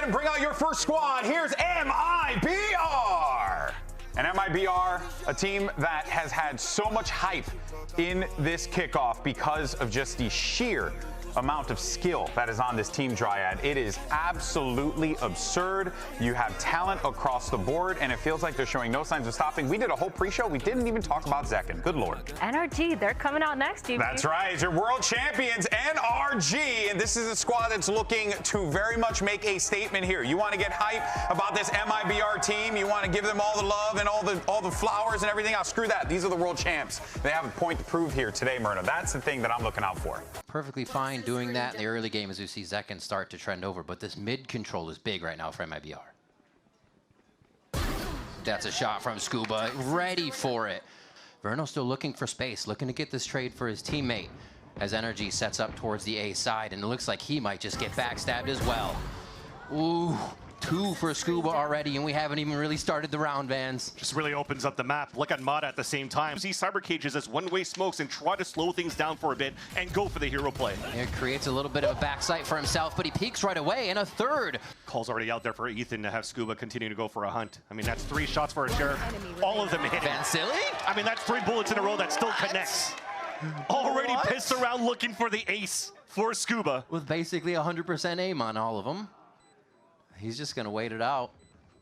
ahead and bring out your first squad. Here's MIBR. And MIBR, a team that has had so much hype in this kickoff because of just the sheer amount of skill that is on this team Dryad. It is absolutely absurd. You have talent across the board, and it feels like they're showing no signs of stopping. We did a whole pre-show. We didn't even talk about Zekken. Good Lord. NRG, they're coming out next, GB. That's right. It's your world champions, NRG. And this is a squad that's looking to very much make a statement here. You want to get hype about this MIBR team. You want to give them all the love and all the flowers and everything else. Screw that. These are the world champs. They have a point to prove here today, Myrna. That's the thing that I'm looking out for. Perfectly fine doing that in the early game as we see Zekken start to trend over, but this mid control is big right now for MIBR. That's a shot from Scuba, ready for it. Verno still looking for space, looking to get this trade for his teammate as NRG sets up towards the A side, and it looks like he might just get backstabbed as well. Ooh. 2 for Scuba already, and we haven't even really started the round, Vans. Just really opens up the map. Look at Mata at the same time. See Cyber Cages as one-way smokes and try to slow things down for a bit and go for the hero play. It creates a little bit of a backside for himself, but he peeks right away, and a third. Call's already out there for Ethan to have Scuba continue to go for a hunt. I mean, that's 3 shots for a sheriff. All of them hit. Van Silly? I mean, that's 3 bullets in a row that still connects. Already pissed around looking for the ace for Scuba. With basically 100% aim on all of them. He's just going to wait it out.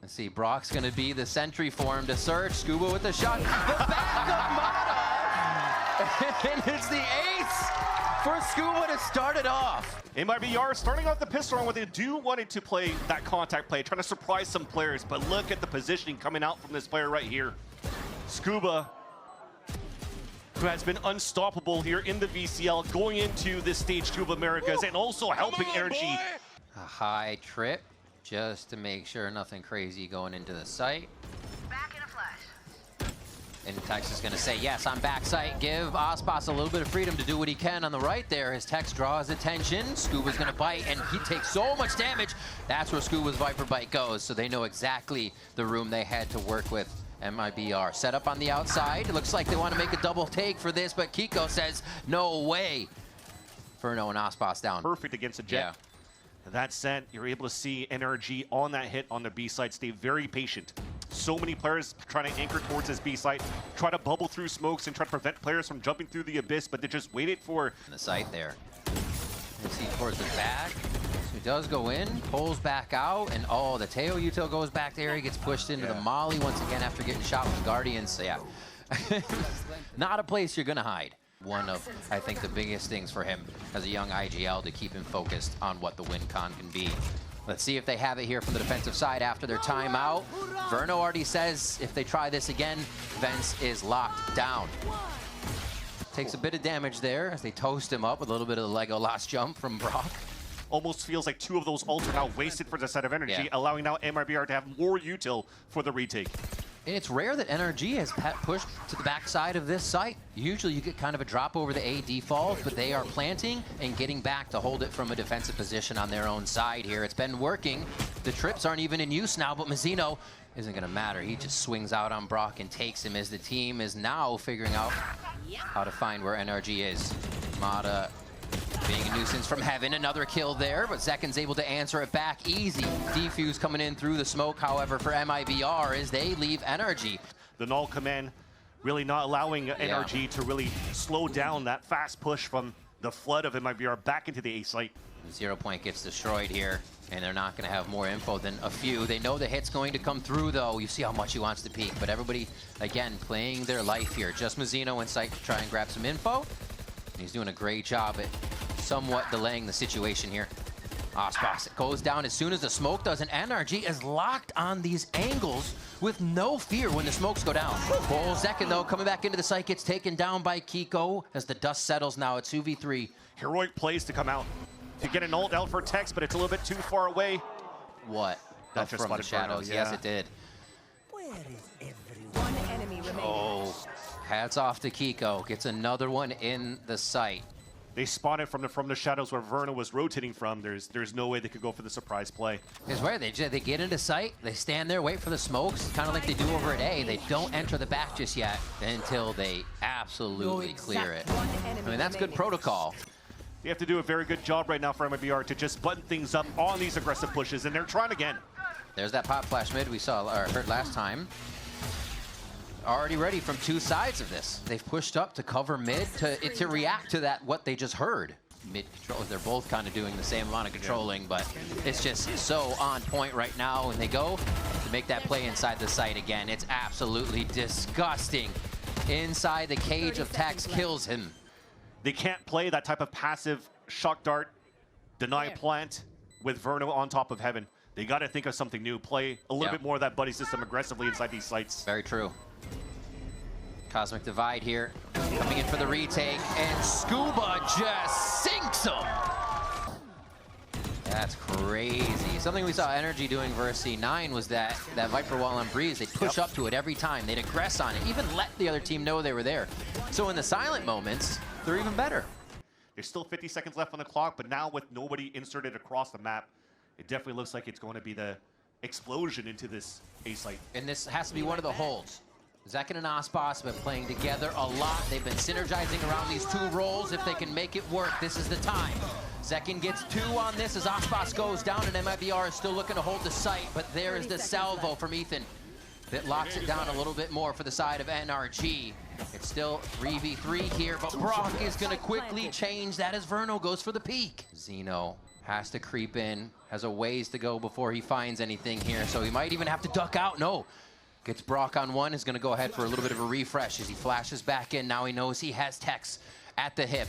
Let's see, Brock's going to be the sentry for him to search. Scuba with the shot. The backup Mata! And it's the ace for Scuba to start it off. MIBR starting off the pistol round where they do wanted to play that contact play, trying to surprise some players, but look at the positioning coming out from this player right here. Scuba, who has been unstoppable here in the VCL, going into this stage 2 of Americas, and also helping NRG. A high trip. Just to make sure nothing crazy going into the site. Back in a flash. And Tex is going to say, yes, on backside. Give Aspas a little bit of freedom to do what he can on the right there. His Tex draws attention. Scuba's going to bite, and he takes so much damage. That's where Scuba's Viper Bite goes, so they know exactly the room they had to work with. MIBR set up on the outside. It looks like they want to make a double take for this, but Kiko says, no way. Furno and Aspas down. Perfect against a Jet. Yeah. That said, you're able to see NRG on that hit on the B side stay very patient. So many players trying to anchor towards this B side, try to bubble through smokes and try to prevent players from jumping through the abyss, but they just waited for the site there. You see towards the back. So he does go in, pulls back out, and oh, the Teo util goes back there. He gets pushed into the Molly once again after getting shot from Guardians. So yeah, not a place you're gonna hide. One of, I think, the biggest things for him as a young IGL to keep him focused on what the win con can be. Let's see if they have it here from the defensive side after their timeout. Verno already says if they try this again, Vence is locked down. Takes a bit of damage there as they toast him up with a little bit of the Lego last jump from Brock. Almost feels like 2 of those ults are now wasted for the side of NRG, allowing now MIBR to have more util for the retake. And it's rare that NRG has pushed to the backside of this site. Usually you get kind of a drop over the A default, but they are planting and getting back to hold it from a defensive position on their own side here. It's been working. The trips aren't even in use now, but Mazzino isn't going to matter. He just swings out on Brock and takes him as the team is now figuring out how to find where NRG is. Mata being a nuisance from heaven, another kill there, but Zekken's able to answer it back easy. Defuse coming in through the smoke, however, for MIBR as they leave NRG. The null command really not allowing NRG to really slow down that fast push from the flood of MIBR back into the A site. 0 point gets destroyed here, and they're not going to have more info than a few. They know the hit's going to come through, though. You see how much he wants to peek, but everybody, again, playing their life here. Just Mazzino in sight to try and grab some info. He's doing a great job at somewhat delaying the situation here. Aspas goes down as soon as the smoke does, and NRG is locked on these angles with no fear when the smokes go down. Bull Zekken, though, coming back into the site, gets taken down by Kiko as the dust settles now at 2v3. Heroic plays to come out to get an ult out for Tex, but it's a little bit too far away. What? That just from the shadows. Verno, yeah. Yes, it did. Where is everyone? One enemy remaining. Oh, hats off to Kiko. Gets another one in the site. They spotted from the shadows where Verno was rotating from. There's no way they could go for the surprise play. It's where they get into sight, they stand there, wait for the smokes, kind of like they do over at A. They don't enter the back just yet until they absolutely clear it. I mean, that's good protocol. They have to do a very good job right now for MIBR to just button things up on these aggressive pushes, and they're trying again. There's that pop flash mid we saw or heard last time. Already ready from two sides of this. They've pushed up to cover mid to react to that what they just heard. Mid control, they're both kind of doing the same amount of controlling, but it's just so on point right now when they go to make that play inside the site again. It's absolutely disgusting. Inside the cage of Tex kills him. They can't play that type of passive shock dart, deny plant with Verno on top of Heaven. They got to think of something new. Play a little bit more of that buddy system aggressively inside these sites. Very true. Cosmic Divide here, coming in for the retake, and Scuba just sinks him. That's crazy. Something we saw NRG doing versus C9 was that Viper wall on Breeze, they'd push up to it every time. They'd aggress on it, even let the other team know they were there. So in the silent moments, they're even better. There's still 50 seconds left on the clock, but now with nobody inserted across the map, it definitely looks like it's going to be the explosion into this A site. And this has to be one of the holds. Zekken and aspas have been playing together a lot. They've been synergizing around these two roles. If they can make it work, this is the time. Zekken gets 2 on this as aspas goes down, and MIBR is still looking to hold the site, but there is the salvo from Ethan that locks it down a little bit more for the side of NRG. It's still 3v3 here, but Brock is going to quickly change that as Verno goes for the peak. Zeno has to creep in, has a ways to go before he finds anything here, so he might even have to duck out. No. Gets Brock on one, is going to go ahead for a little bit of a refresh as he flashes back in. Now he knows he has Tex at the hip.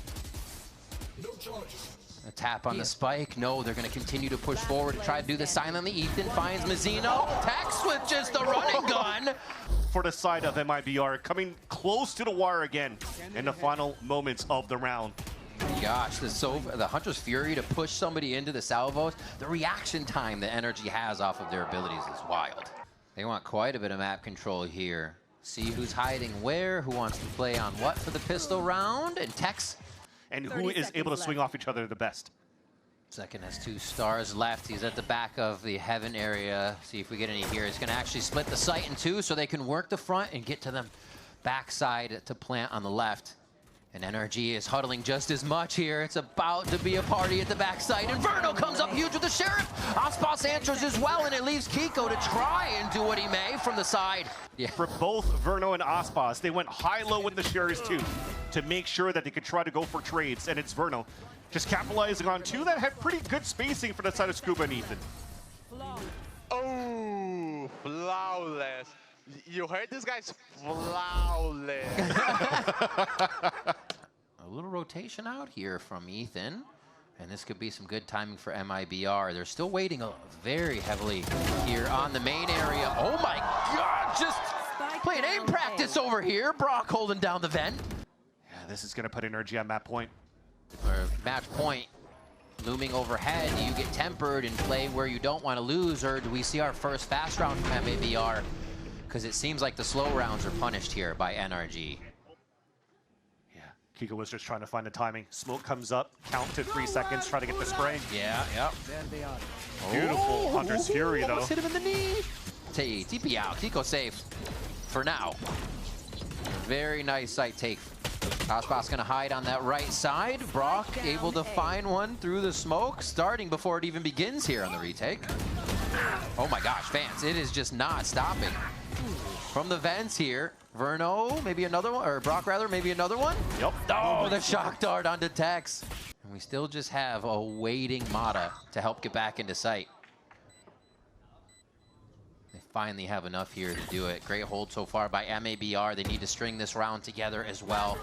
A tap on the spike. No, they're going to continue to push forward to try to do this silently. Ethan finds Mazzino. Tex with just a running gun. For the side of MIBR, coming close to the wire again in the final moments of the round. Gosh, the Hunter's Fury to push somebody into the salvos. The reaction time that NRG has off of their abilities is wild. They want quite a bit of map control here. See who's hiding where, who wants to play on what for the pistol round, and Tex. And who is able to swing off each other the best. Zekken has 2 stars left. He's at the back of the Heaven area. See if we get any here. He's going to actually split the site in 2 so they can work the front and get to the backside to plant on the left. And NRG is huddling just as much here. It's about to be a party at the backside. And Verno comes up huge with the Sheriff. Aspas answers as well, and it leaves Kiko to try and do what he may from the side. Yeah. For both Verno and Aspas, they went high-low with the Sheriffs too to make sure that they could try to go for trades. And it's Verno just capitalizing on 2 that have pretty good spacing for the side of Scuba and Ethan. Oh, flawless. You heard this guy's flawless. A little rotation out here from Ethan, and this could be some good timing for MIBR. They're still waiting very heavily here on the main area. Oh my God, just playing aim practice over here. Brock holding down the vent. Yeah, this is going to put NRG on map point. Or match point looming overhead. Do you get tempered and play where you don't want to lose, or do we see our first fast round from MIBR? Because it seems like the slow rounds are punished here by NRG. Yeah, Kiko was just trying to find the timing. Smoke comes up, count to 3 seconds, try to get the spray. Yeah, yep. Beautiful Hunter's Fury, though. Hit him in the knee. TP out. Kiko safe for now. Very nice site take. aspas gonna hide on that right side. Brock able to find one through the smoke, starting before it even begins here on the retake. Oh my gosh, fans, it is just not stopping. From the vents here, Verno, maybe another one, or Brock rather, maybe another one? Yep. Oh, the shock dart onto Tex. And we still just have a waiting Mata to help get back into sight. They finally have enough here to do it. Great hold so far by MIBR. They need to string this round together as well.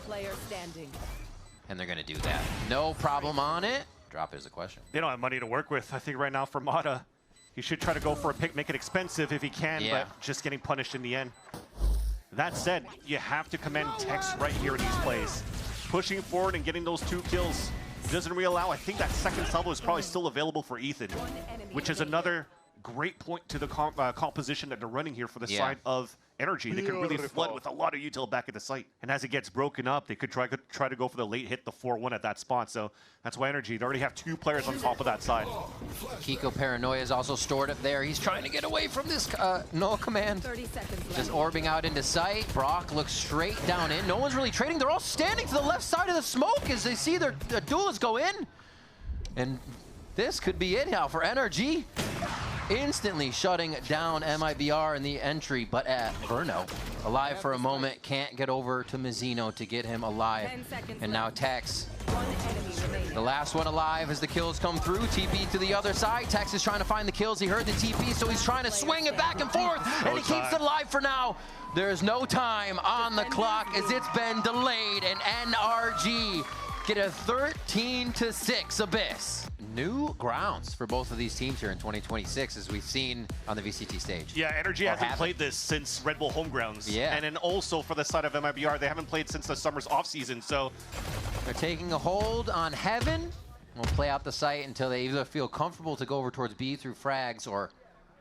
And they're gonna do that. No problem on it. Drop is a question. They don't have money to work with. I think right now for Mata, he should try to go for a pick, make it expensive if he can, but just getting punished in the end. That said, you have to commend Tex right here in these plays. Pushing forward and getting those 2 kills doesn't really allow. I think that second salvo is probably still available for Ethan, which is another great point to the composition that they're running here for the side of NRG. They could really flood with a lot of util back at the site. And as it gets broken up, they could try to go for the late hit, the 4-1 at that spot. So that's why NRG, they already have 2 players on top of that side. Kiko Paranoia is also stored up there. He's trying to get away from this null command. 30 seconds left. Just orbing out into sight. Brock looks straight down in. No one's really trading. They're all standing to the left side of the smoke as they see their duelists go in. And this could be it now for NRG. Instantly shutting down MIBR in the entry, but Verno, alive for a moment, can't get over to Mizzino to get him alive. 10 seconds And now left. Tex, 1 enemy remaining. the last one alive as the kills come through. TP to the other side. Tex is trying to find the kills. He heard the TP, so he's trying to swing it back and forth, and he keeps it alive for now. There's no time on the clock as it's been delayed, and NRG get a 13-6 abyss. New grounds for both of these teams here in 2026, as we've seen on the VCT stage. Yeah, NRG hasn't played this since Red Bull Homegrounds. Yeah. And then also for the side of MIBR, they haven't played since the summer's off-season, so... They're taking a hold on Heaven. We'll play out the site until they either feel comfortable to go over towards B through frags or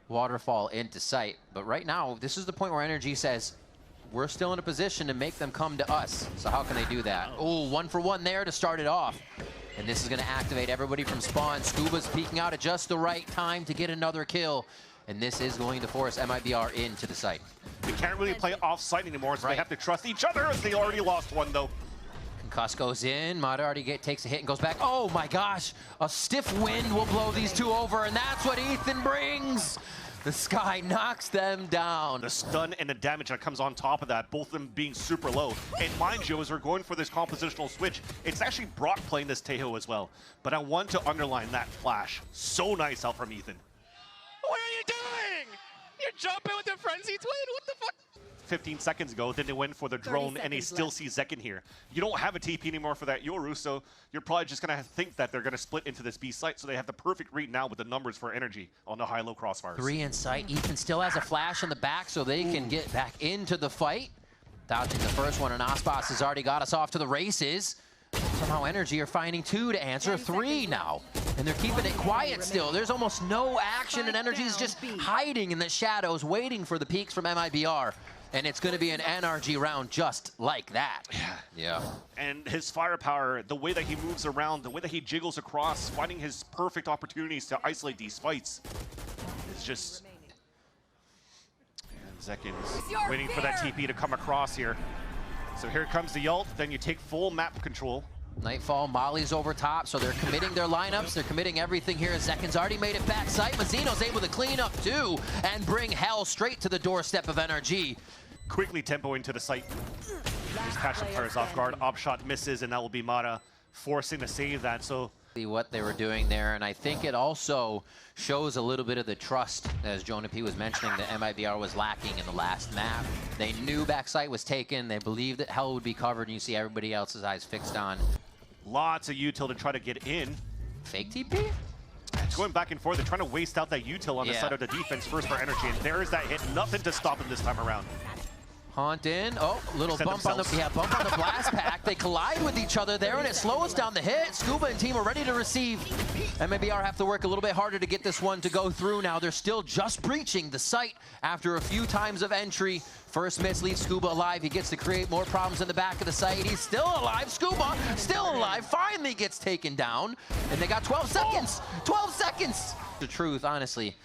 waterfall into site. But right now, this is the point where NRG says, we're still in a position to make them come to us. So how can they do that? Oh, 1-for-1 there to start it off. And this is going to activate everybody from spawn. Scuba's peeking out at just the right time to get another kill. And this is going to force MIBR into the site. They can't really play off-site anymore, so they have to trust each other, as they already lost one, though. Concuss goes in. Mata already takes a hit and goes back. Oh my gosh, a stiff wind will blow these two over, and that's what Ethan brings. The Sky knocks them down. The stun and the damage that comes on top of that, both of them being super low. And mind you, as we're going for this compositional switch, it's actually Brock playing this Tejo as well. But I want to underline that flash. So nice out from Ethan. What are you doing? You're jumping with the frenzy twin? What the fuck? 15 seconds ago, then they went for the drone, and they still see Zekken here. You don't have a TP anymore for that Yoru, so you're probably just going to think that they're going to split into this B site, so they have the perfect read now with the numbers for NRG on the high-low crossfires. 3 in sight. Ethan still has a flash in the back, so they can get back into the fight. Dodging the first one, and Aspas has already got us off to the races. Somehow NRG are finding 2 to answer 3 now. And they're keeping it quiet still. There's almost no action, and NRG is just hiding in the shadows, waiting for the peaks from MIBR. And it's going to be an NRG round just like that. Yeah. And his firepower, the way that he moves around, the way that he jiggles across, finding his perfect opportunities to isolate these fights is just... And Zekken's waiting for that TP to come across here. So here comes the ult, then you take full map control. Nightfall, Molly's over top, so they're committing their lineups. They're committing everything here. Zekken's already made it back site. Mazzino's able to clean up too and bring hell straight to the doorstep of NRG. Quickly tempoing to the site. Just catch the players off guard. Op shot misses, and that will be Mata forcing to save that. So what they were doing there, and I think it also shows a little bit of the trust, as Jonah P was mentioning, that MIBR was lacking in the last map. They knew backside was taken. They believed that hell would be covered, and you see everybody else's eyes fixed on. Lots of util to try to get in. Fake TP? It's going back and forth. They're trying to waste out that util on the side of the defense first for NRG, and there is that hit. Nothing to stop him this time around. Haunt in. Oh, little bump on the bump on the blast pack. They collide with each other there, and it slows down the hit. Scuba and team are ready to receive. MIBR have to work a little bit harder to get this one to go through now. They're still just breaching the site after a few times of entry. First miss leaves Scuba alive. He gets to create more problems in the back of the site. He's still alive. Scuba still alive. Finally gets taken down. And they got 12 seconds. 12 seconds. The truth, honestly.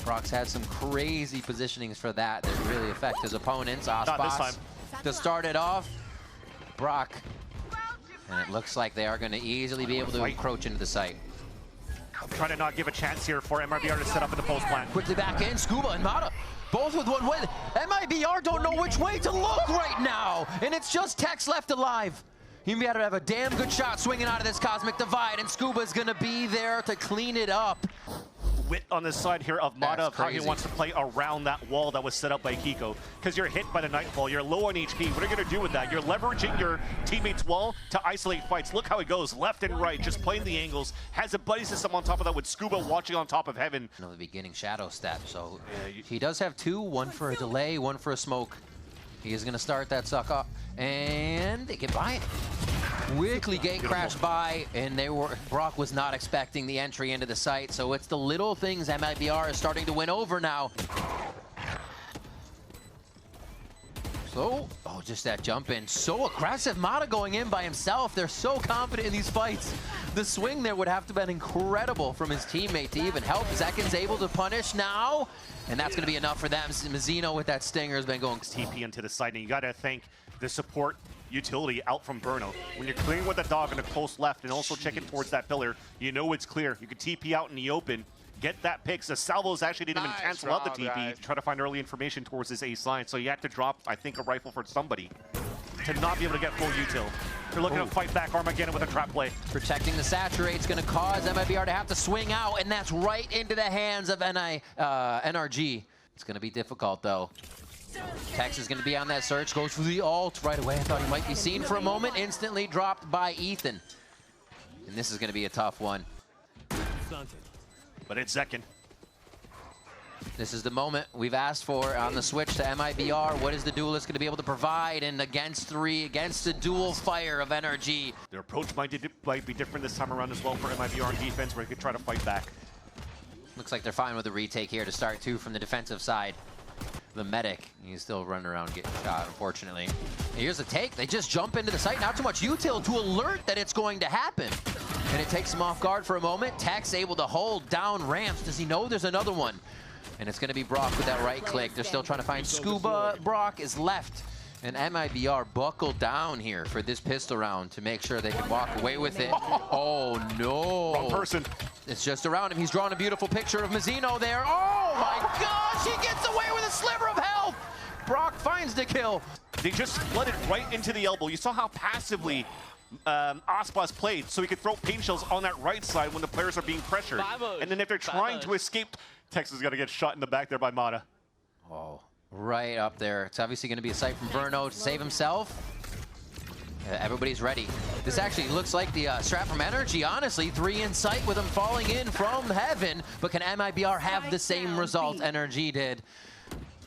Brock's had some crazy positionings for that really affect his opponents. Aspas to start it off. Brock. And it looks like they are going to easily be able to encroach into the site. I'm trying to not give a chance here for MIBR to set up in the post plant. Quickly back in. Scuba and Mata. Both with one way. MIBR don't know which way to look right now. And it's just Tex left alive. He better have a damn good shot swinging out of this Cosmic Divide. And Scuba's going to be there to clean it up. Wit on the side here of Mata of how he wants to play around that wall that was set up by Kiko. Because you're hit by the Nightfall, you're low on HP. What are you going to do with that? You're leveraging your teammate's wall to isolate fights. Look how it goes, left and right, just playing the angles. Has a buddy system on top of that with Scuba watching on top of Heaven. The beginning shadow step, so he does have 2, one for a delay, one for a smoke. He is going to start that sucker, and they get by it. Quickly gate crashed by, and Brock was not expecting the entry into the site, so it's the little things MIBR is starting to win over now. So, oh, just that jump in. So aggressive. Mata going in by himself. They're so confident in these fights. The swing there would have to have been incredible from his teammate to even help. Zekken's able to punish now, and that's going to be enough for them. Mizzino with that stinger has been going TP into the side, and you got to thank the support utility out from Bruno. When you're clearing with a dog in the close left and also checking towards that pillar, you know it's clear. You can TP out in the open, get that pick. So Salvos actually didn't even cancel out the TP. Try to find early information towards this ace line. So you have to drop, I think, a rifle for somebody to not be able to get full util. They're looking to fight back Armageddon with a trap play. Protecting the saturate's going to cause MIBR to have to swing out, and that's right into the hands of NRG. It's going to be difficult, though. Tex is going to be on that search, goes for the ult right away. I thought he might be seen for a moment, instantly dropped by Ethan. And this is going to be a tough one. But it's Zekken. This is the moment we've asked for on the switch to MIBR. What is the duelist going to be able to provide? And against three, against the dual fire of NRG. Their approach might be different this time around as well for MIBR on defense, where they could try to fight back. Looks like they're fine with the retake here to start, too, from the defensive side. The medic, he's still running around getting shot, unfortunately. And here's the take. They just jump into the site. Not too much util to alert that it's going to happen. And it takes him off guard for a moment. Tex able to hold down ramps. Does he know there's another one? And it's going to be Brock with that right click. They're still trying to find Scuba. Brock is left. And MIBR buckled down here for this pistol round to make sure they can walk away with it. Oh, no. Wrong person. It's just around him. He's drawn a beautiful picture of Mizzino there. Oh, my gosh. He gets away with a sliver of health. Brock finds the kill. They just flooded right into the elbow. You saw how passively Aspas played, so he could throw pain shells on that right side when the players are being pressured. And then if they're trying to escape, Texas is going to get shot in the back there by Mata. Oh, right up there. It's obviously going to be a sight from Bruno to save himself. Everybody's ready. This actually looks like the strat from NRG, honestly. 3 in sight with him falling in from heaven. But can MIBR have the same result NRG did?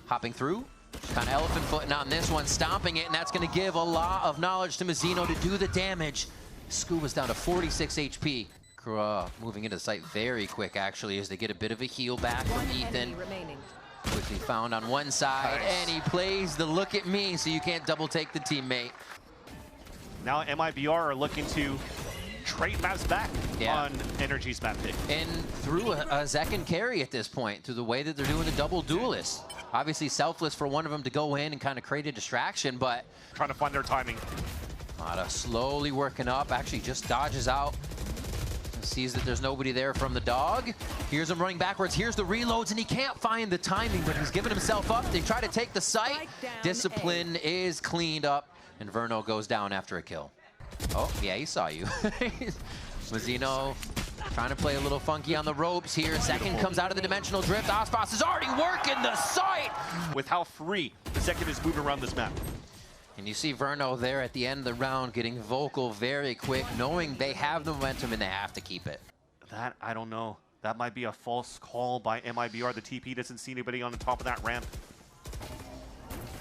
Hopping through. Kind of elephant footing on this one, stomping it, and that's going to give a lot of knowledge to Mizzino to do the damage. Scuba's down to 46 HP. Moving into the site very quick, actually, as they get a bit of a heal back from Ethan. Quickly found on one side, and he plays the look at me, so you can't double take the teammate. Now MIBR are looking to trade maps back on NRG's map pick. And through a Zekken carry at this point, through the way that they're doing the double duelist. Obviously selfless for one of them to go in and kind of create a distraction, but trying to find their timing. Mata slowly working up, actually just dodges out. Sees that there's nobody there from the dog. Here's him running backwards. Here's the reloads, and he can't find the timing, but he's giving himself up. They try to take the site. Discipline is cleaned up, and Verno goes down after a kill. Oh, yeah, he saw you. Mizzino trying to play a little funky on the ropes here. Zekken comes out of the dimensional drift. Aspas is already working the site. With how free the Zekken is moving around this map. And you see Verno there at the end of the round getting vocal very quick, knowing they have the momentum and they have to keep it. That, I don't know. That might be a false call by MIBR. The TP doesn't see anybody on the top of that ramp.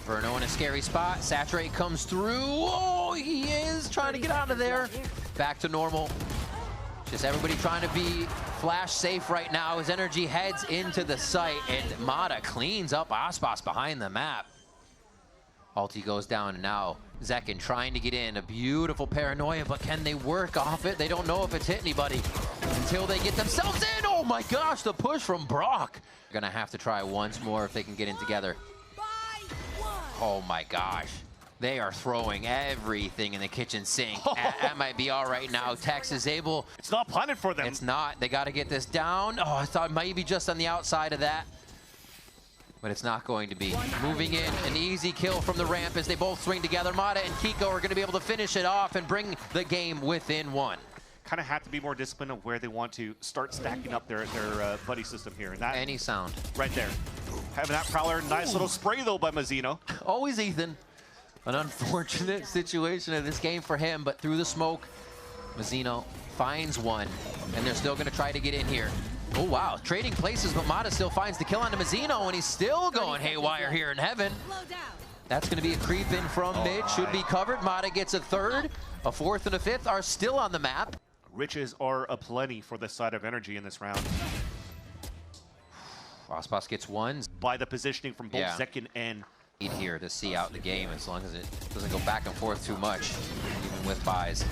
Verno in a scary spot. Saturate comes through. Oh, he is trying to get out of there. Back to normal. Just everybody trying to be flash safe right now as NRG heads into the site, and Mata cleans up Aspas behind the map. Ulti goes down, and now Zekken trying to get in. A beautiful paranoia, but can they work off it? They don't know if it's hit anybody until they get themselves in. Oh my gosh, the push from Brock. They're gonna have to try once more if they can get in together. Oh my gosh. They are throwing everything in the kitchen sink at MIBR right now. Tex is able. It's not planted for them. It's not. They got to get this down. Oh, I thought maybe just on the outside of that. But it's not going to be. Moving in, an easy kill from the ramp as they both swing together. Mata and Kiko are going to be able to finish it off and bring the game within one. Kind of have to be more disciplined of where they want to start stacking up their buddy system here. And that, any sound. Right there. Having that Prowler, nice little spray though by Mizzino. Always Ethan. An unfortunate situation in this game for him, but through the smoke, Mizzino finds one, and they're still going to try to get in here. Oh, wow. Trading places, but Mata still finds the kill onto Mizzino, and he's still going haywire here in heaven. That's going to be a creep in from mid. Should be covered. Mata gets a third. A fourth and a fifth are still on the map. Riches are aplenty for the side of NRG in this round. Aspas gets one. By the positioning from both Zekken and here to see out the game as long as it doesn't go back and forth too much, even with buys.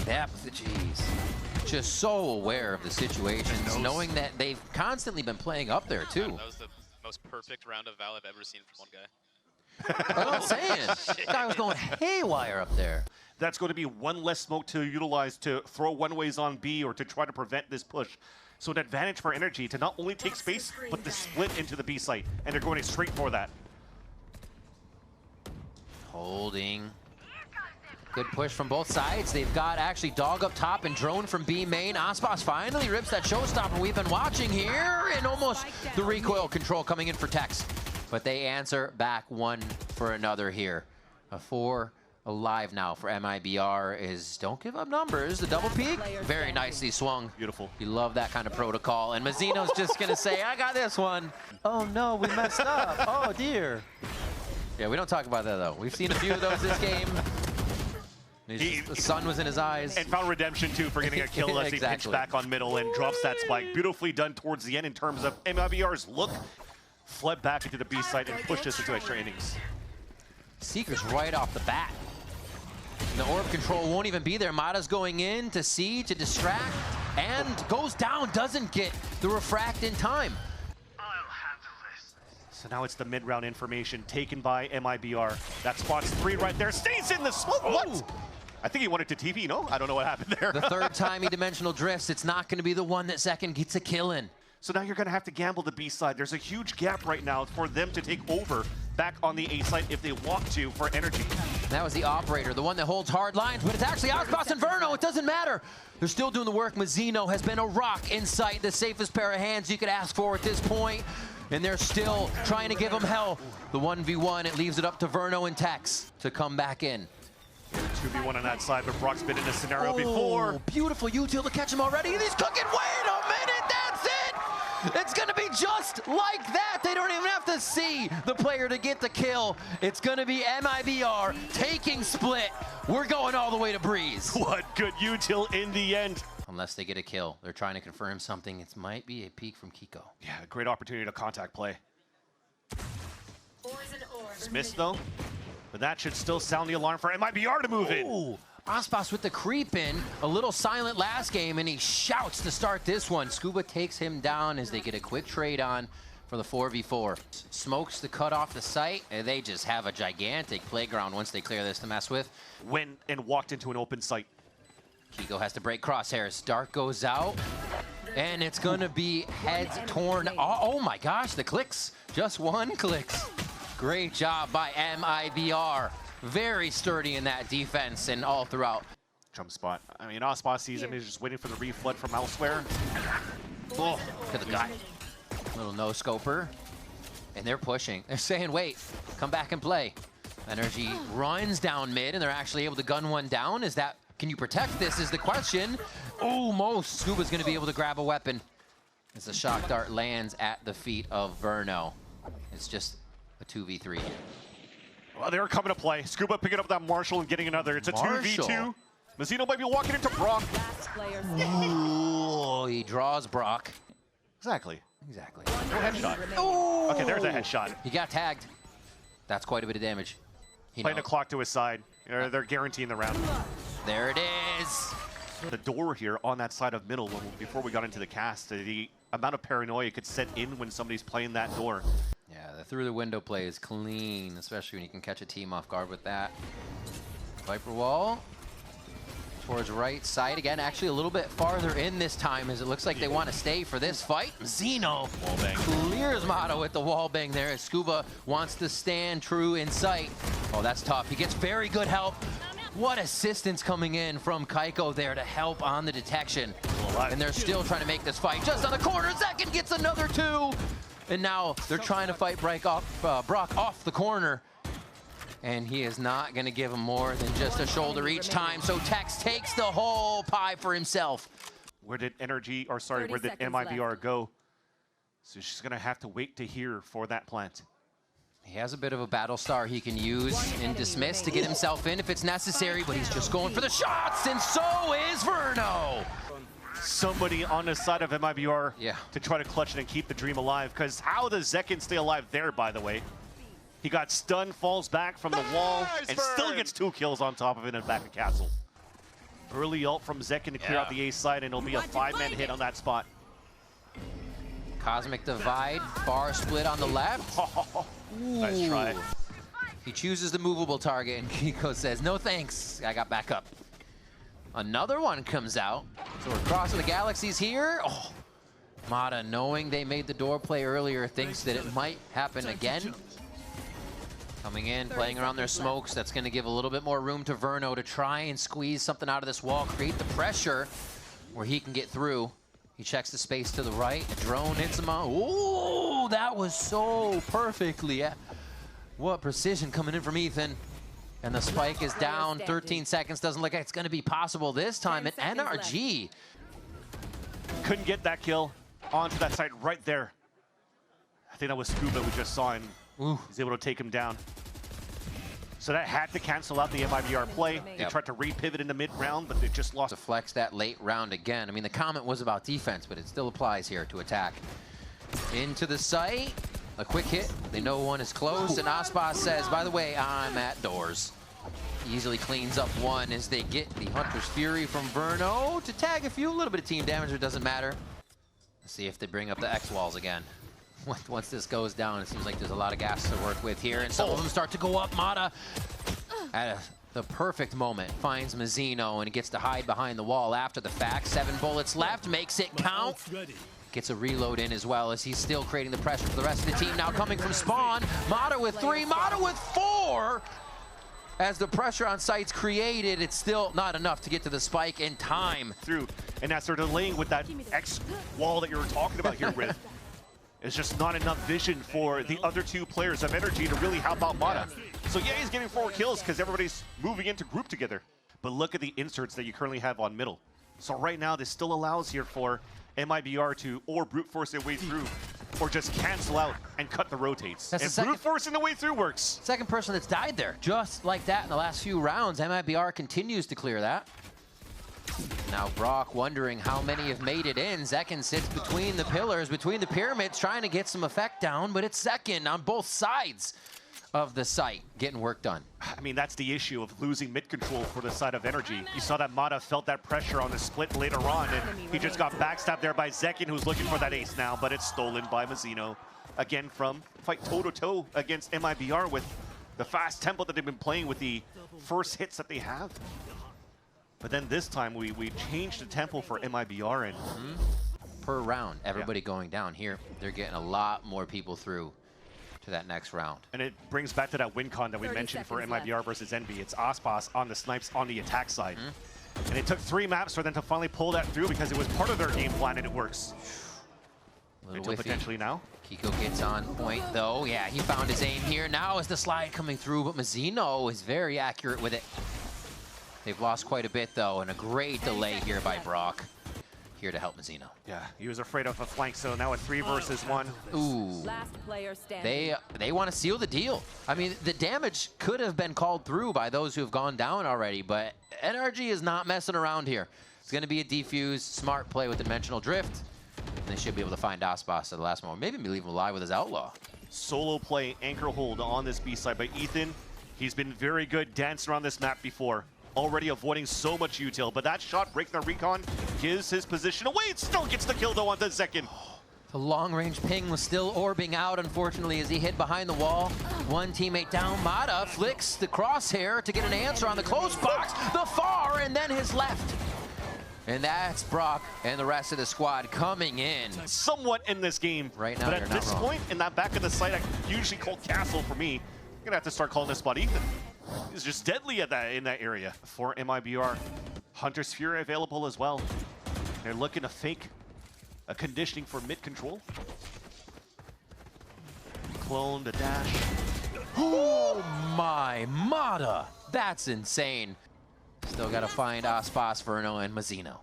Depth, jeez. Just so aware of the situations, knowing that they've constantly been playing up there too. That was the most perfect round of Val I've ever seen from one guy. That's what I'm saying. Guy was going haywire up there. That's going to be one less smoke to utilize to throw one-ways on B or to try to prevent this push. So an advantage for NRG to not only take space, but to split into the B site. And they're going straight for that. Holding. Good push from both sides. They've got actually Dog up top and Drone from B main. aspas finally rips that showstopper we've been watching here. And almost the recoil control coming in for Tex. But they answer back one for another here. A 4 alive now for MIBR is don't give up numbers. The double peek, very nicely swung. Beautiful. You love that kind of protocol. And Mazzino's just going to say, I got this one. Oh, no, we messed up. Oh, dear. Yeah, we don't talk about that, though. We've seen a few of those this game. The sun was in his eyes. And found redemption, too, for getting a kill as he pitched back on middle and drops that spike. Beautifully done towards the end in terms of MIBR's look. Fled back into the B side and pushed us into extra innings. Seeker's right off the bat. And the orb control won't even be there. Mata's going in to C, to distract, and goes down, doesn't get the refract in time. So now it's the mid-round information taken by MIBR. That spots 3 right there. Stays in the smoke. What? I think he wanted to TV, no? I don't know what happened there. The third time he dimensional drifts, it's not going to be the one that Zekken gets a kill in. So now you're going to have to gamble the B side. There's a huge gap right now for them to take over back on the A side if they want to for NRG. That was the operator, the one that holds hard lines, but it's actually aspas and Verno. It doesn't matter. They're still doing the work. Mazzino has been a rock in sight, the safest pair of hands you could ask for at this point. And they're still trying to give him hell. The 1v1, it leaves it up to Verno and Tex to come back in. 2v1 on that side, but Brock's been in this scenario before. Beautiful util to catch him already, and he's cooking. Wait a minute, that's it! It's gonna be just like that. They don't even have to see the player to get the kill. It's gonna be MIBR taking split. We're going all the way to Breeze. What good util in the end. Unless they get a kill. They're trying to confirm something. It might be a peek from Kiko. Yeah, great opportunity to contact play. It's missed though, but that should still sound the alarm for MIBR to move in. aspas with the creep in, a little silent last game, and he shouts to start this one. Scuba takes him down as they get a quick trade on for the 4v4. Smokes to cut off the site, and they just have a gigantic playground once they clear this to mess with. Went and walked into an open site. Kiko has to break crosshairs. Dark goes out, and it's gonna be heads torn. Oh my gosh, the clicks. Just one clicks. Great job by MIBR. Very sturdy in that defense and all throughout. Jump spot. I mean, aspas sees him. He's just waiting for the reflood from elsewhere. Oh, look at the guy. Little no-scoper. And they're pushing. They're saying, wait, come back and play. NRG runs down mid, and they're actually able to gun one down. Is that, can you protect this is the question. Almost. Scuba's going to be able to grab a weapon as the shock dart lands at the feet of Verno. It's just a 2v3. Well, they're coming to play. Scuba picking up that Marshall and getting another. It's a 2v2. Mazzino might be walking into Brock. Ooh, he draws Brock. Exactly. Exactly. No headshot. Ooh. Okay, there's a headshot. He got tagged. That's quite a bit of damage. Playing the clock to his side. They're guaranteeing the round. There it is. The door here on that side of middle, before we got into the cast, the amount of paranoia could set in when somebody's playing that door. Yeah, the through the window play is clean, especially when you can catch a team off guard with that. Viper wall towards right side again, actually a little bit farther in this time as it looks like they want to stay for this fight. Zeno clears Mata with the wall bang there as Scuba wants to stand true in sight. Oh, that's tough. He gets very good help. What assistance coming in from Kaiko there to help on the detection. And they're still trying to make this fight just on the corner. Zekken gets another 2. And now they're trying to fight Brock off the corner. And he is not going to give him more than just a shoulder each time. So Tex takes the whole pie for himself. Where did NRG, or sorry, where did MIBR go? So she's going to have to wait to hear for that plant. He has a bit of a battle star he can use in Dismiss to get himself in if it's necessary, but he's just going for the shots, and so is Verno. Somebody on the side of MIBR to try to clutch it and keep the dream alive, because how does Zekken stay alive there, by the way? He got stunned, falls back from the wall, and still gets 2 kills on top of it and back to Castle. Early ult from Zekken to clear out the A side, and it'll be a 5-man hit on that spot. Cosmic Divide, bar split on the left. Nice try. He chooses the movable target, and Kiko says, no thanks, I got back up. Another one comes out, so we're crossing the galaxies here. Oh, Mata, knowing they made the door play earlier, thinks that it might happen again. Coming in, playing around their smokes. That's going to give a little bit more room to Verno to try and squeeze something out of this wall, create the pressure where he can get through. He checks the space to the right. A drone hits him on. Ooh, that was so perfectly. What precision coming in from Ethan. And the spike is down. 13 seconds. Doesn't look like it's going to be possible this time. And NRG couldn't get that kill onto that side right there. I think that was Scuba we just saw, and he's able to take him down. So that had to cancel out the MIBR play. They tried to re-pivot in the mid-round, but they just lost. To flex that late round again. I mean, the comment was about defense, but it still applies here to attack. Into the site. A quick hit. They know one is close, and Aspas says, by the way, I'm at doors. Easily cleans up one as they get the Hunter's Fury from Verno to tag a few. A little bit of team damage, it doesn't matter. Let's see if they bring up the X-Walls again. Once this goes down, it seems like there's a lot of gas to work with here, and some of them start to go up. Mata, at the perfect moment, finds Mazzino and gets to hide behind the wall after the fact. 7 bullets left, makes it count. Gets a reload in as well as he's still creating the pressure for the rest of the team. Now coming from spawn, Mata with 3, Mata with 4! As the pressure on site's created, it's still not enough to get to the spike in time. Through, and as they're delaying with that X wall that you were talking about here with, it's just not enough vision for the other 2 players of NRG to really help out Mata. So yeah, he's getting 4 kills because everybody's moving into group together. But look at the inserts that you currently have on middle. So right now, this still allows here for MIBR to or brute force their way through, or just cancel out and cut the rotates. That's and brute forcing the way through works. Second person that's died there, just like that in the last few rounds. MIBR continues to clear that. Now Brock wondering how many have made it in. Zekken sits between the pillars, between the pyramids, trying to get some effect down, but it's Zekken on both sides of the site getting work done. I mean, that's the issue of losing mid control for the side of NRG. You saw that Mata felt that pressure on the split later on, and he just got backstabbed there by Zekken, who's looking for that ace now, but it's stolen by Mazzino. Again, from fight toe-to-toe against MIBR with the fast tempo that they've been playing with the first hits that they have. But then this time, we changed the tempo for MIBR, and per round, everybody going down here. They're getting a lot more people through to that next round. And it brings back to that win con that we mentioned for MIBR versus NB. It's Aspas on the snipes on the attack side. And it took 3 maps for them to finally pull that through because it was part of their game plan and it works. Until potentially now. Kiko gets on point though. Yeah, he found his aim here. Now is the slide coming through, but Mazzino is very accurate with it. They've lost quite a bit though, and a great delay here by Brock. Here to help Mazzino. Yeah, he was afraid of a flank, so now a 3 versus 1. Ooh. Last player standing. They want to seal the deal. I mean, the damage could have been called through by those who have gone down already, but NRG is not messing around here. It's going to be a defuse, smart play with Dimensional Drift. And they should be able to find Aspas at the last moment. Maybe leave him alive with his Outlaw. Solo play, anchor hold on this B side by Ethan. He's been very good dancing around this map before. Already avoiding so much util, but that shot breaking the recon gives his position away. It still gets the kill though on the Zekken. The long-range ping was still orbing out, unfortunately, as he hit behind the wall. One teammate down. Mata flicks the crosshair to get an answer on the close box, the far, and then his left. And that's Brock and the rest of the squad coming in. Somewhat in this game. Right now, but at this point, in that back of the site, I usually call Castle for me. I'm gonna have to start calling this spot Ethan. He's just deadly at in that area. For MIBR, Hunter's Fury available as well. They're looking to fake a conditioning for mid control. Clone the dash. Oh my, Mata! That's insane. Still gotta find Aspas, Verno, and Mazzino.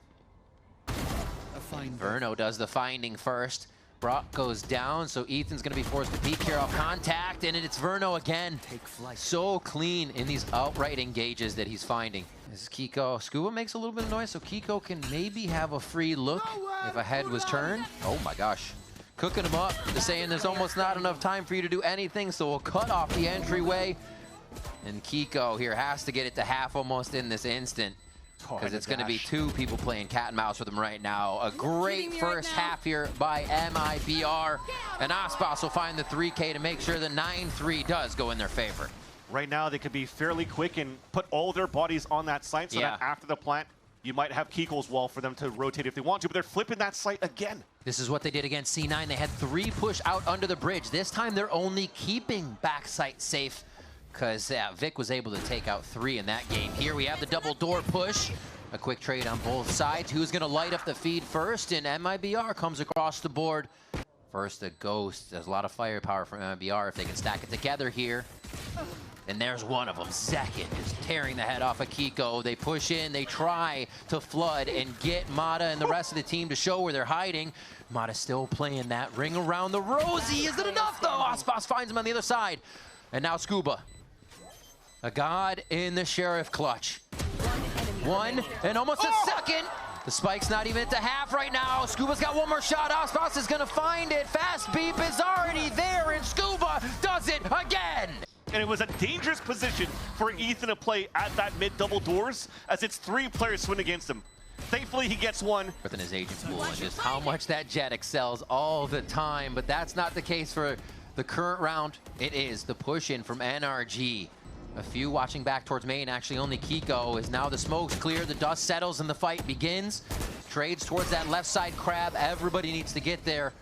Verno does the finding first. Brock goes down, so Ethan's gonna be forced to peek here off contact, and it's Verno again. So clean in these outright engages that he's finding. This is Kiko. Scuba makes a little bit of noise, so Kiko can maybe have a free look if a head was turned. Oh my gosh. cooking them up. They're saying there's almost not enough time for you to do anything, so we'll cut off the entryway. And Kiko here has to get it to half almost in this instant, because it's going to be two people playing cat and mouse with him right now. A great first half here by MIBR, and aspas will find the 3K to make sure the 9-3 does go in their favor. Right now, they could be fairly quick and put all their bodies on that site, so that after the plant, you might have Kiko's wall for them to rotate if they want to, but they're flipping that site again. This is what they did against C9. They had 3 push out under the bridge. This time, they're only keeping backside safe, because Vic was able to take out 3 in that game. Here we have the double door push. A quick trade on both sides. Who's going to light up the feed first? And MIBR comes across the board. First, the Ghost. There's a lot of firepower from MIBR if they can stack it together here. And there's one of them. Zekken is tearing the head off of Kiko. They push in. They try to flood and get Mata and the rest of the team to show where they're hiding. Mata still playing that ring around the rosy. Is it enough, though? aspas finds him on the other side. And now Scuba. A god in the Sheriff clutch. 1 and almost a second. The spike's not even at the half right now. Scuba's got one more shot. aspas is going to find it. Fast beep is already there, and Scuba does it again. And it was a dangerous position for Ethan to play at that mid double doors, as it's 3 players swing against him. Thankfully, he gets one. Within his agent pool, and just how much that Jet excels all the time. But that's not the case for the current round. It is the push in from NRG. A few watching back towards main. Actually, only Kiko. Is now the smoke's clear. The dust settles and the fight begins. Trades towards that left side crab. Everybody needs to get there.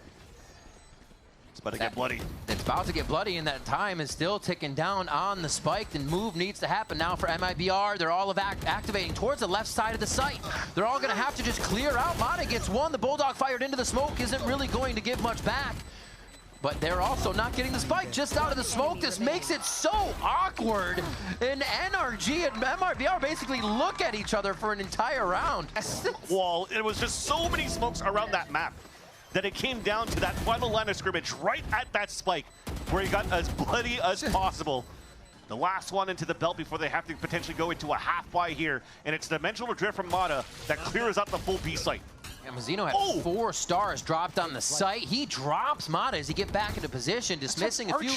It's about to get bloody. It's about to get bloody, and that time is still ticking down on the spike. And move needs to happen now for MIBR. They're all activating towards the left side of the site. They're all going to have to just clear out. Mata gets one. The Bulldog fired into the smoke isn't really going to give much back. But they're also not getting the spike just out of the smoke. This makes it so awkward. And NRG and MIBR basically look at each other for an entire round. Wall. It was just so many smokes around that map that it came down to that final line of scrimmage right at that spike, where he got as bloody as possible. The last one into the belt before they have to potentially go into a half buy here. And it's Dimensional Drift from Mata that clears out the full B site. And Mazzino had 4 stars dropped on the site. He drops Mata as he get back into position, dismissing a few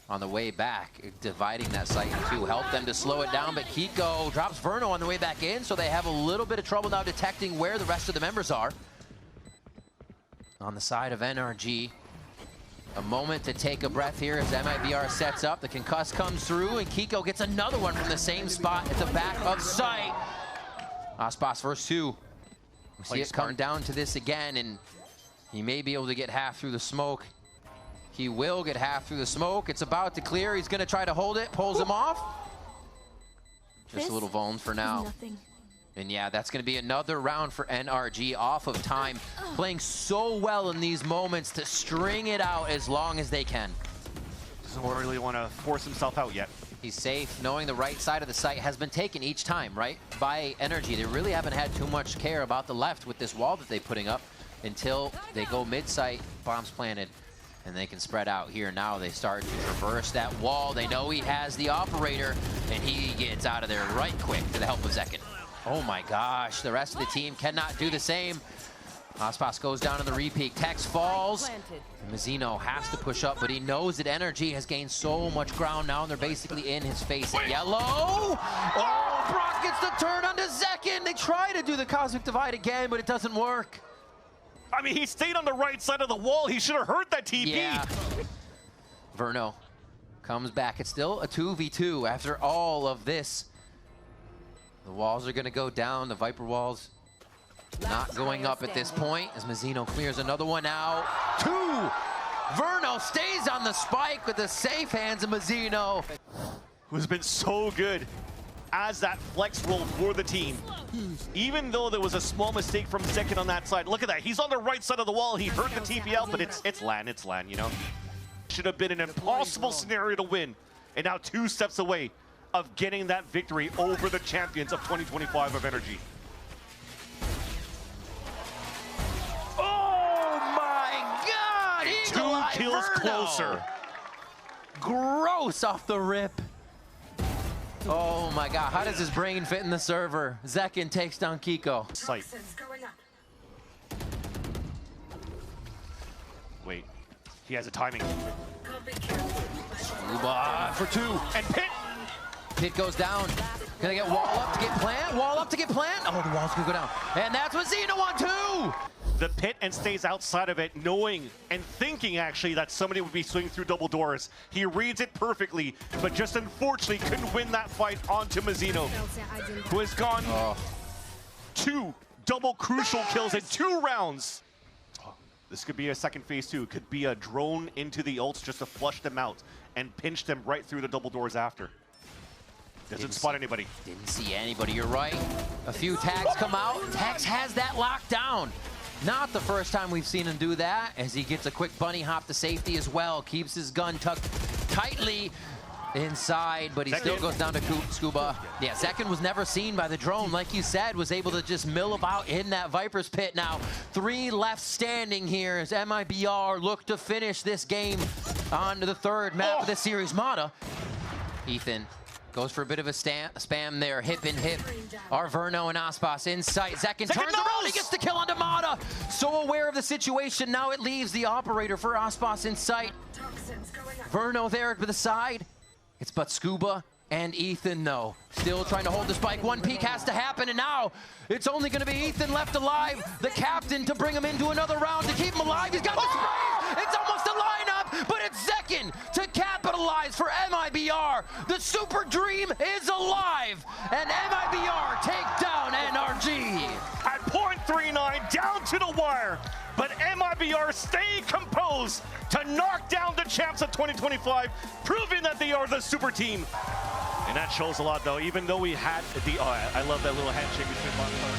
on the way back, dividing that site in 2, help them to slow it down. But Kiko drops Verno on the way back in, so they have a little bit of trouble now detecting where the rest of the members are. On the side of NRG, a moment to take a breath here as MIBR sets up. The concuss comes through, and Kiko gets another one from the same spot at the back of site. aspas versus 2. We see it come down to this again, and he may be able to get half through the smoke. He will get half through the smoke. It's about to clear. He's going to try to hold it. Pulls him off. Just a little vuln for now. And yeah, that's going to be another round for NRG off of time. Playing so well in these moments to string it out as long as they can. Doesn't really want to force himself out yet. He's safe, knowing the right side of the site has been taken each time, right? By NRG. They really haven't had too much care about the left with this wall that they're putting up until they go mid-site, bombs planted, and they can spread out here. Now they start to traverse that wall. They know he has the operator, and he gets out of there right quick to the help of Zekken. Oh my gosh, the rest of the team cannot do the same. aspas goes down to the repeat. Tex falls. Mazzino has to push up, but he knows that NRG has gained so much ground now, and they're basically in his face in yellow. Oh, Brock gets the turn onto Zekken. They try to do the Cosmic Divide again, but it doesn't work. I mean, he stayed on the right side of the wall. He should have heard that TP. Yeah. Verno comes back. It's still a 2v2 after all of this. The walls are going to go down. The Viper walls not going up at this point as Mazzino clears another one out. 2! Verno stays on the spike with the safe hands of Mazzino. Who's been so good as that flex roll for the team. Even though there was a small mistake from Zekken on that side. Look at that. He's on the right side of the wall. He heard the TP out, but it's LAN, you know? Should have been an impossible scenario to win. And now 2 steps away of getting that victory over the champions of 2025 of NRG. Oh my God! 2 kills closer. Gross off the rip. Oh my God, how does his brain fit in the server? Zekken takes down Kiko. Sight. Wait, he has a timing. Scuba for 2. And Pit! Pit goes down. Gonna get wall up to get plant. Wall up to get plant. Oh, the wall's gonna go down. And that's what Xeno on 2! The Pit and stays outside of it, knowing and thinking actually that somebody would be swinging through double doors. He reads it perfectly, but just unfortunately couldn't win that fight onto Mizzino, who has gone 2 double crucial kills in 2 rounds. This could be a second phase 2. It could be a drone into the ults just to flush them out and pinch them right through the double doors after. Doesn't spot anybody. Didn't see anybody, you're right. A few tags come out. Tags has that locked down. Not the first time we've seen him do that, as he gets a quick bunny hop to safety as well. Keeps his gun tucked tightly inside, but he still goes down to Scuba. Yeah, Zekken was never seen by the drone. Like you said, was able to just mill about in that Viper's pit. Now, 3 left standing here as MIBR look to finish this game on to the 3rd map of the series. Mata, Ethan goes for a bit of a spam there. Hip and hip. Are Verno and Aspas in sight. Zekken turns around. He gets the kill onto Mata. So aware of the situation. Now it leaves the operator for Aspas in sight. Verno there to the side. It's but Scuba and Ethan, no. Still trying to hold the spike. 1 peek has to happen, and now it's only going to be Ethan left alive. The captain to bring him into another round to keep him alive. He's got the spray. It's almost a lineup, but it's Zekken to capitalize for MIBR. The super dream is alive, and MIBR take down NRG. At .39, down to the wire. But MIBR stay composed to knock down the champs of 2025, proving that they are the super team. And that shows a lot, though, even though we had the... I love that little handshake between Bonfire.